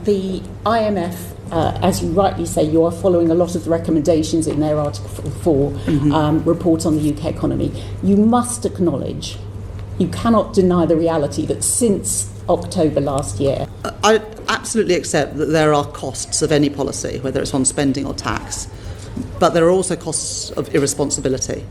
The IMF, as you rightly say, you are following a lot of the recommendations in their Article 4 report on the UK economy. You must acknowledge, you cannot deny the reality that since October last year... I absolutely accept that there are costs of any policy, whether it's on spending or tax, but there are also costs of irresponsibility.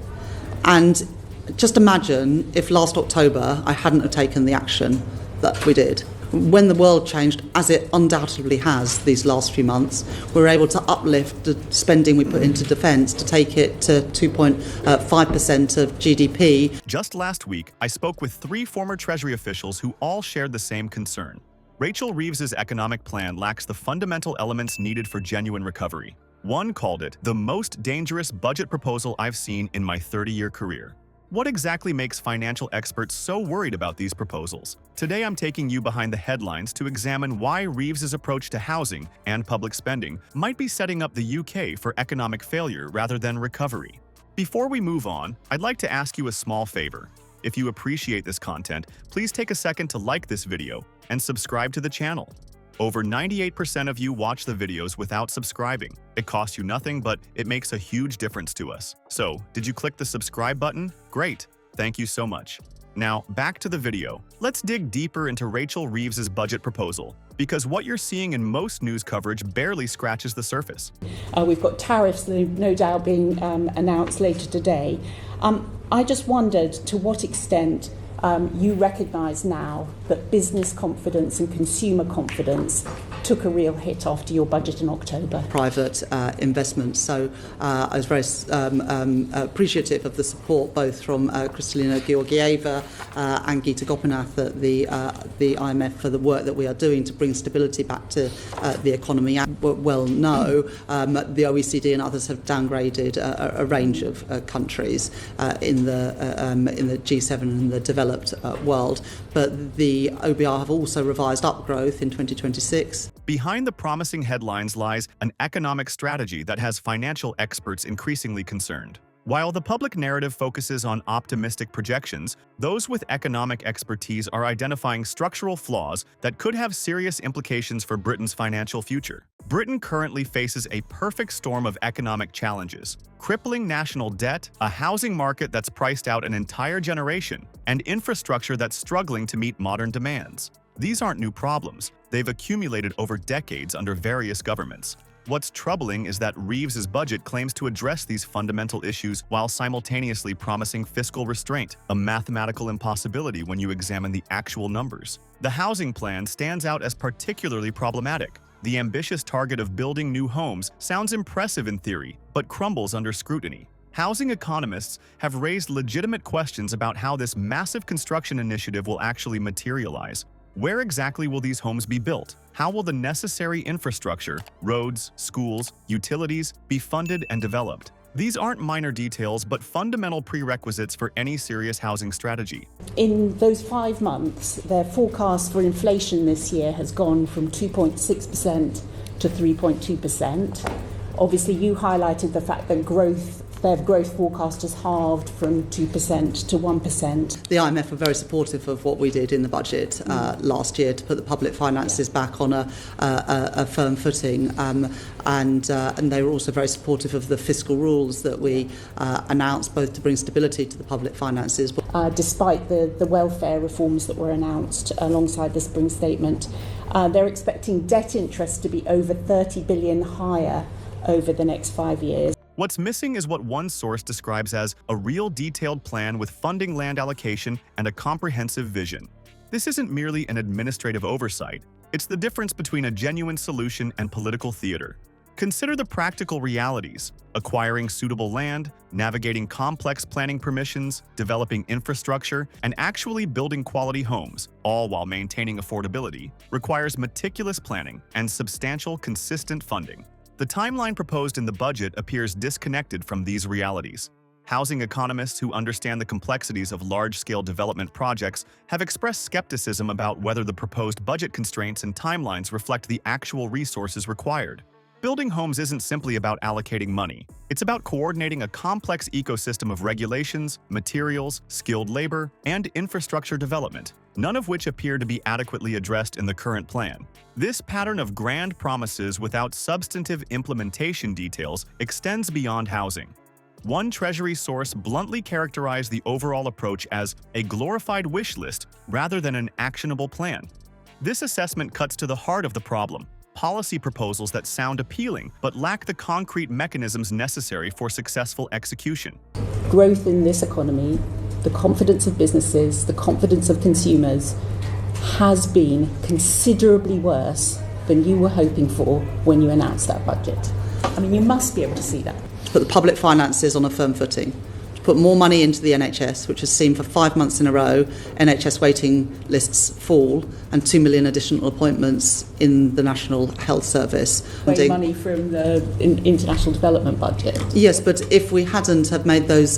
And just imagine if last October I hadn't have taken the action that we did. When the world changed, as it undoubtedly has these last few months, we were able to uplift the spending we put into defence to take it to 2.5% of GDP. Just last week, I spoke with 3 former Treasury officials who all shared the same concern. Rachel Reeves's economic plan lacks the fundamental elements needed for genuine recovery. One called it the most dangerous budget proposal I've seen in my 30-year career. What exactly makes financial experts so worried about these proposals? Today I'm taking you behind the headlines to examine why Reeves's approach to housing and public spending might be setting up the UK for economic failure rather than recovery. Before we move on, I'd like to ask you a small favor. If you appreciate this content, please take a second to like this video and subscribe to the channel. Over 98% of you watch the videos without subscribing. It costs you nothing, but it makes a huge difference to us. So, did you click the subscribe button? Great! Thank you so much. Now, back to the video. Let's dig deeper into Rachel Reeves's budget proposal, because what you're seeing in most news coverage barely scratches the surface. We've got tariffs that are no doubt being announced later today. I just wondered to what extent you recognise now that business confidence and consumer confidence took a real hit after your budget in October. Private investment. So I was very appreciative of the support both from Kristalina Georgieva and Gita Gopinath at the IMF for the work that we are doing to bring stability back to the economy. As we well know, the OECD and others have downgraded a range of countries in the G7 and the developed world, but the OBR have also revised up growth in 2026. Behind the promising headlines lies an economic strategy that has financial experts increasingly concerned. While the public narrative focuses on optimistic projections, those with economic expertise are identifying structural flaws that could have serious implications for Britain's financial future. Britain currently faces a perfect storm of economic challenges: crippling national debt, a housing market that's priced out an entire generation, and infrastructure that's struggling to meet modern demands. These aren't new problems. They've accumulated over decades under various governments. What's troubling is that Reeves's budget claims to address these fundamental issues while simultaneously promising fiscal restraint, a mathematical impossibility when you examine the actual numbers. The housing plan stands out as particularly problematic. The ambitious target of building new homes sounds impressive in theory, but crumbles under scrutiny. Housing economists have raised legitimate questions about how this massive construction initiative will actually materialize. Where exactly will these homes be built? How will the necessary infrastructure, roads, schools, utilities, be funded and developed? These aren't minor details, but fundamental prerequisites for any serious housing strategy. In those 5 months, their forecast for inflation this year has gone from 2.6% to 3.2%. Obviously, you highlighted the fact that their growth forecast has halved from 2% to 1%. The IMF were very supportive of what we did in the budget last year to put the public finances back on a firm footing, and they were also very supportive of the fiscal rules that we announced, both to bring stability to the public finances. Despite the welfare reforms that were announced alongside the Spring Statement, they're expecting debt interest to be over 30 billion higher over the next 5 years. What's missing is what one source describes as a real detailed plan with funding, land allocation, and a comprehensive vision. This isn't merely an administrative oversight. It's the difference between a genuine solution and political theater. Consider the practical realities: acquiring suitable land, navigating complex planning permissions, developing infrastructure, and actually building quality homes, all while maintaining affordability, requires meticulous planning and substantial, consistent funding. The timeline proposed in the budget appears disconnected from these realities. Housing economists who understand the complexities of large-scale development projects have expressed skepticism about whether the proposed budget constraints and timelines reflect the actual resources required. Building homes isn't simply about allocating money. It's about coordinating a complex ecosystem of regulations, materials, skilled labor, and infrastructure development. none of which appear to be adequately addressed in the current plan. This pattern of grand promises without substantive implementation details extends beyond housing. One Treasury source bluntly characterized the overall approach as a glorified wish list rather than an actionable plan. This assessment cuts to the heart of the problem: policy proposals that sound appealing but lack the concrete mechanisms necessary for successful execution. Growth in this economy, the confidence of businesses, the confidence of consumers, has been considerably worse than you were hoping for when you announced that budget. I mean, you must be able to see that. Put the public finances on a firm footing, to put more money into the NHS, which has seen for 5 months in a row NHS waiting lists fall, and 2 million additional appointments in the National Health Service. Raise money from the international development budget. Yes, but if we hadn't have made those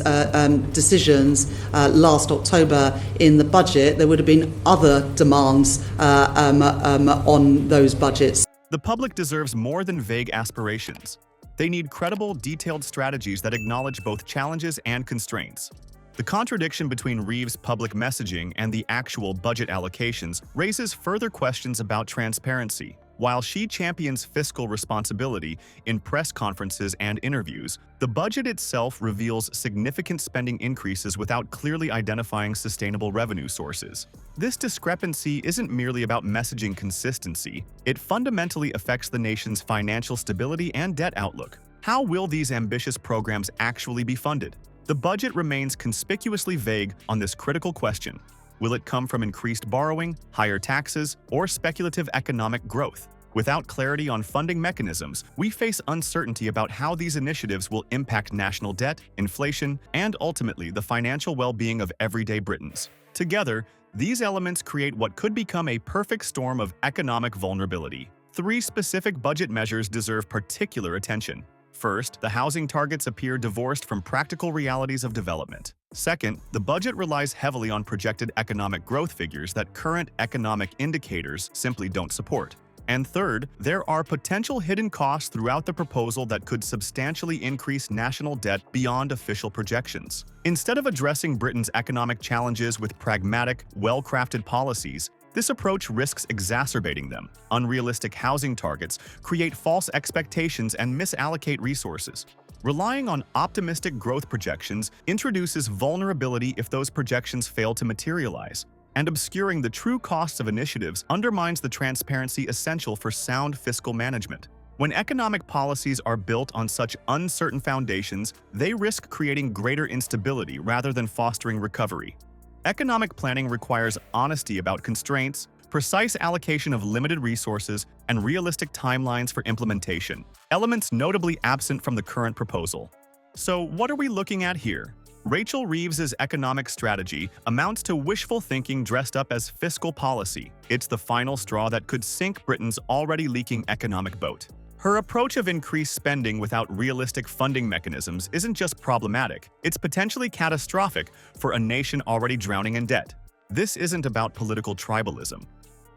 decisions last October in the budget, there would have been other demands on those budgets. The public deserves more than vague aspirations. They need credible, detailed strategies that acknowledge both challenges and constraints. The contradiction between Reeves' public messaging and the actual budget allocations raises further questions about transparency. While she champions fiscal responsibility in press conferences and interviews, the budget itself reveals significant spending increases without clearly identifying sustainable revenue sources. This discrepancy isn't merely about messaging consistency, it fundamentally affects the nation's financial stability and debt outlook. How will these ambitious programs actually be funded? The budget remains conspicuously vague on this critical question. Will it come from increased borrowing, higher taxes, or speculative economic growth? Without clarity on funding mechanisms, we face uncertainty about how these initiatives will impact national debt, inflation, and ultimately the financial well-being of everyday Britons. Together, these elements create what could become a perfect storm of economic vulnerability. 3 specific budget measures deserve particular attention. First, the housing targets appear divorced from practical realities of development. Second, the budget relies heavily on projected economic growth figures that current economic indicators simply don't support. And third, there are potential hidden costs throughout the proposal that could substantially increase national debt beyond official projections. Instead of addressing Britain's economic challenges with pragmatic, well-crafted policies, this approach risks exacerbating them. Unrealistic housing targets create false expectations and misallocate resources. Relying on optimistic growth projections introduces vulnerability if those projections fail to materialize, and obscuring the true costs of initiatives undermines the transparency essential for sound fiscal management. When economic policies are built on such uncertain foundations, they risk creating greater instability rather than fostering recovery. Economic planning requires honesty about constraints, precise allocation of limited resources, and realistic timelines for implementation, elements notably absent from the current proposal. So what are we looking at here? Rachel Reeves's economic strategy amounts to wishful thinking dressed up as fiscal policy. It's the final straw that could sink Britain's already leaking economic boat. Her approach of increased spending without realistic funding mechanisms isn't just problematic, it's potentially catastrophic for a nation already drowning in debt. This isn't about political tribalism.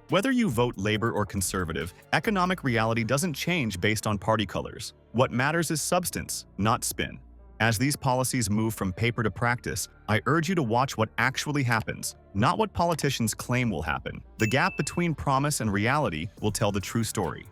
Whether you vote Labour or Conservative, economic reality doesn't change based on party colors. What matters is substance, not spin. As these policies move from paper to practice, I urge you to watch what actually happens, not what politicians claim will happen. The gap between promise and reality will tell the true story.